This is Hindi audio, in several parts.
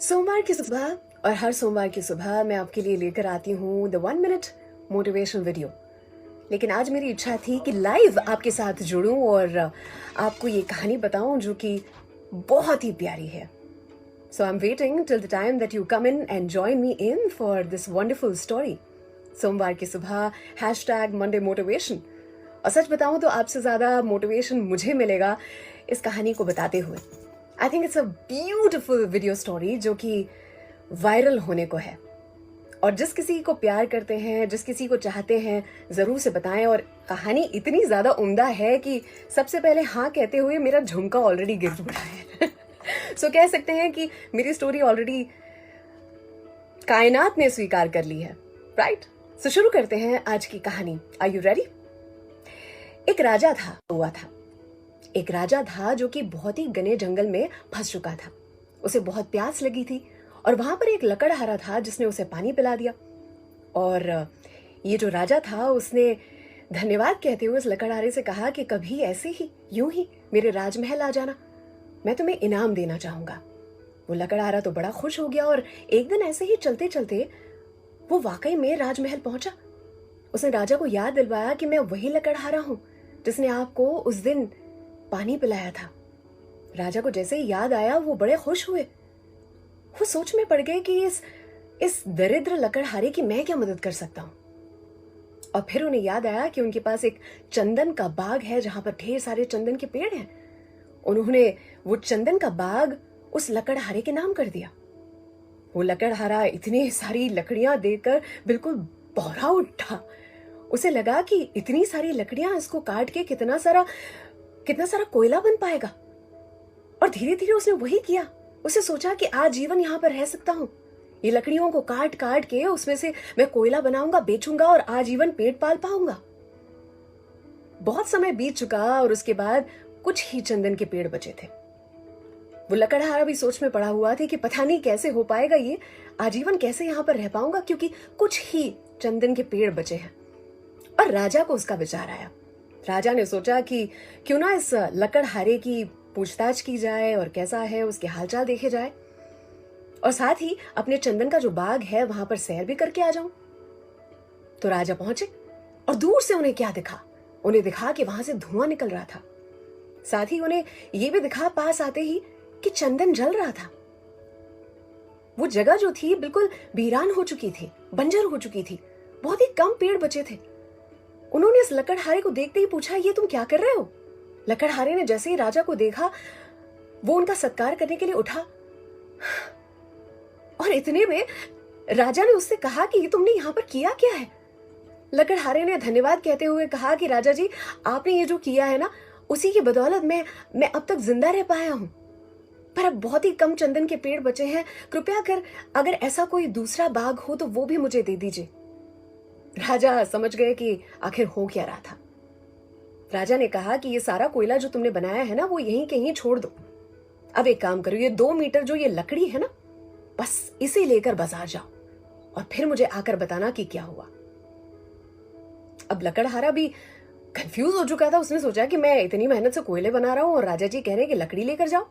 सोमवार की सुबह और हर सोमवार की सुबह मैं आपके लिए लेकर आती हूँ द 1 मिनट मोटिवेशनल वीडियो। लेकिन आज मेरी इच्छा थी कि लाइव आपके साथ जुड़ूं और आपको ये कहानी बताऊं जो कि बहुत ही प्यारी है। So I am waiting till the time that you come in and join me in for this wonderful story. सोमवार की सुबह #Monday मोटिवेशन। और सच बताऊं तो आपसे ज़्यादा मोटिवेशन मुझे मिलेगा इस कहानी को बताते हुए। I think it's a beautiful video story जो कि वायरल होने को है। और जिस किसी को प्यार करते हैं, जिस किसी को चाहते हैं, ज़रूर से बताएं। और कहानी इतनी ज़्यादा उम्दा है कि सबसे पहले हाँ कहते हुए मेरा झुमका ऑलरेडी गिर पड़ा है। सो कह सकते हैं कि मेरी स्टोरी ऑलरेडी कायनात ने स्वीकार कर ली है, राइट? सो शुरू करते हैं आज की कहानी। Are you ready? एक राजा था। एक राजा था जो कि बहुत ही घने जंगल में फंस चुका था। उसे बहुत प्यास लगी थी और वहां पर एक लकड़हारा था जिसने उसे पानी पिला दिया। और ये जो राजा था उसने धन्यवाद कहते हुए उस लकड़हारे से कहा कि कभी ऐसे ही यूं ही मेरे राजमहल आ जाना, मैं तुम्हें इनाम देना चाहूंगा। वो लकड़हारा तो बड़ा खुश हो गया और एक दिन ऐसे ही चलते चलते वो वाकई में राजमहल पहुंचा। उसने राजा को याद दिलवाया कि मैं वही लकड़हारा हूं जिसने आपको उस दिन पानी पिलाया था। राजा को जैसे ही याद आया वो बड़े खुश हुए। वो सोच में पड़ गए कि इस दरिद्र लकड़हारे की मैं क्या मदद कर सकता हूं। और फिर उन्हें याद आया कि उनके पास एक चंदन का बाग है जहां पर ढेर सारे चंदन के पेड़ हैं। उन्होंने वो चंदन का बाग उस लकड़हारे के नाम कर दिया। वो लकड़हारा इतनी सारी लकड़ियां देखकर बिल्कुल बौरा उठा। उसे लगा कि इतनी सारी लकड़ियां, इसको काट के कितना सारा कोयला बन पाएगा। और धीरे धीरे उसने वही किया। उसे सोचा कि आजीवन यहां पर रह सकता हूं। ये लकड़ियों को काट काट के उसमें से मैं कोयला बनाऊंगा, बेचूंगा और आजीवन पेट पाल पाऊंगा। बहुत समय बीत चुका और उसके बाद कुछ ही चंदन के पेड़ बचे थे। वो लकड़हारा भी सोच में पड़ा हुआ था कि पता नहीं कैसे हो पाएगा ये, आजीवन कैसे यहां पर रह पाऊंगा, क्योंकि कुछ ही चंदन के पेड़ बचे हैं। और राजा को उसका विचार आया। राजा ने सोचा कि क्यों ना इस लकड़हारे की पूछताछ की जाए और कैसा है उसके हालचाल देखे जाए, और साथ ही अपने चंदन का जो बाग है वहां पर सैर भी करके आ जाऊं। तो राजा पहुंचे और दूर से उन्हें क्या दिखा? उन्हें दिखा कि वहां से धुआं निकल रहा था। साथ ही उन्हें यह भी दिखा पास आते ही कि चंदन जल रहा था। वो जगह जो थी बिल्कुल वीरान हो चुकी थी, बंजर हो चुकी थी। बहुत ही कम पेड़ बचे थे। उन्होंने इस लकड़हारे को देखते ही पूछा, ये तुम क्या कर रहे हो? लकड़हारे ने जैसे ही राजा को देखा वो उनका सत्कार करने के लिए उठा। और इतने में राजा ने उससे कहा कि ये तुमने यहां पर किया क्या है? लकड़हारे ने धन्यवाद कहते हुए कहा कि राजा जी, आपने ये जो किया है ना, उसी की बदौलत मैं अब तक जिंदा रह पाया हूं। पर अब बहुत ही कम चंदन के पेड़ बचे हैं। कृपया कर अगर ऐसा कोई दूसरा बाग हो तो वो भी मुझे दे दीजिए। राजा समझ गए कि आखिर हो क्या रहा था। राजा ने कहा कि ये सारा कोयला जो तुमने बनाया है ना, वो यहीं कहीं छोड़ दो। अब एक काम करो, ये 2 मीटर जो ये लकड़ी है ना, बस इसे लेकर बाजार जाओ और फिर मुझे आकर बताना कि क्या हुआ। अब लकड़हारा भी कंफ्यूज हो चुका था। उसने सोचा कि मैं इतनी मेहनत से कोयले बना रहा हूं और राजा जी कह रहे हैं कि लकड़ी लेकर जाओ।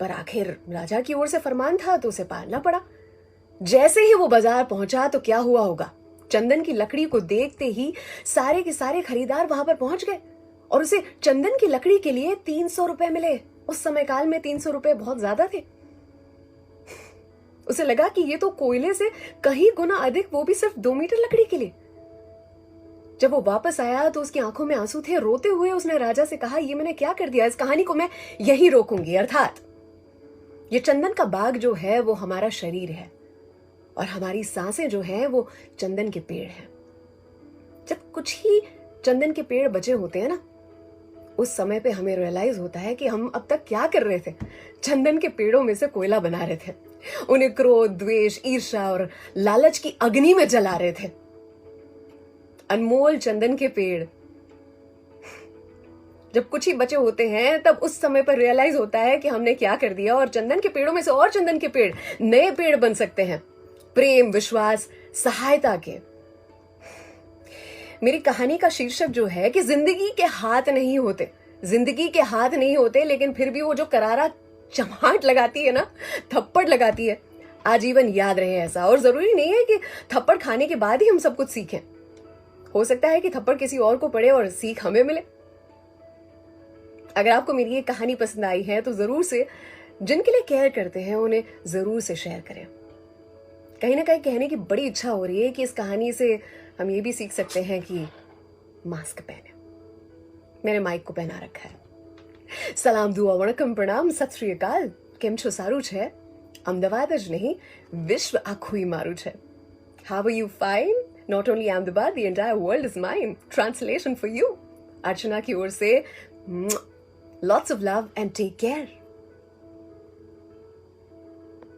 पर आखिर राजा की ओर से फरमान था तो उसे पालना पड़ा। जैसे ही वो बाजार पहुंचा तो क्या हुआ होगा? चंदन की लकड़ी को देखते ही सारे के सारे खरीदार वहां पर पहुंच गए और उसे चंदन की लकड़ी के लिए 300 रुपए मिले। उस समय काल में 300 रुपए बहुत ज्यादा थे। उसे लगा कि ये तो कोयले से कहीं गुना अधिक, वो भी सिर्फ 2 मीटर लकड़ी के लिए। जब वो वापस आया तो उसकी आंखों में आंसू थे। रोते हुए उसने राजा से कहा, ये मैंने क्या कर दिया? इस कहानी को मैं यही रोकूंगी। अर्थात ये चंदन का बाग जो है वो हमारा शरीर है और हमारी सांसें जो हैं वो चंदन के पेड़ हैं। जब कुछ ही चंदन के पेड़ बचे होते हैं ना, उस समय पे हमें रियलाइज होता है कि हम अब तक क्या कर रहे थे। चंदन के पेड़ों में से कोयला बना रहे थे, उन्हें क्रोध, द्वेष, ईर्ष्या और लालच की अग्नि में जला रहे थे। अनमोल चंदन के पेड़ जब कुछ ही बचे होते हैं तब उस समय पर रियलाइज होता है कि हमने क्या कर दिया, और चंदन के पेड़ों में से और चंदन के पेड़, नए पेड़ बन सकते हैं, प्रेम, विश्वास, सहायता के। मेरी कहानी का शीर्षक जो है कि जिंदगी के हाथ नहीं होते, जिंदगी के हाथ नहीं होते, लेकिन फिर भी वो जो करारा चमाट लगाती है ना, थप्पड़ लगाती है, आजीवन याद रहे ऐसा। और जरूरी नहीं है कि थप्पड़ खाने के बाद ही हम सब कुछ सीखें। हो सकता है कि थप्पड़ किसी और को पड़े और सीख हमें मिले। अगर आपको मेरी ये कहानी पसंद आई है तो जरूर से, जिनके लिए केयर करते हैं उन्हें जरूर से शेयर करें। कहीं ना कहीं कहने की बड़ी इच्छा हो रही है कि इस कहानी से हम ये भी सीख सकते हैं कि मास्क पहने। मैंने माइक को पहना रखा है। सलाम, दुआ, वणकम, प्रणाम, सत श्री अकाल। केम छो, सारू छे? अहमदाबाद ज नहीं, विश्व आखुई मारू छे। How are you? Fine? Not only Ahmedabad, the entire world is mine. Translation for you. अर्चना की ओर से lots of love and take care.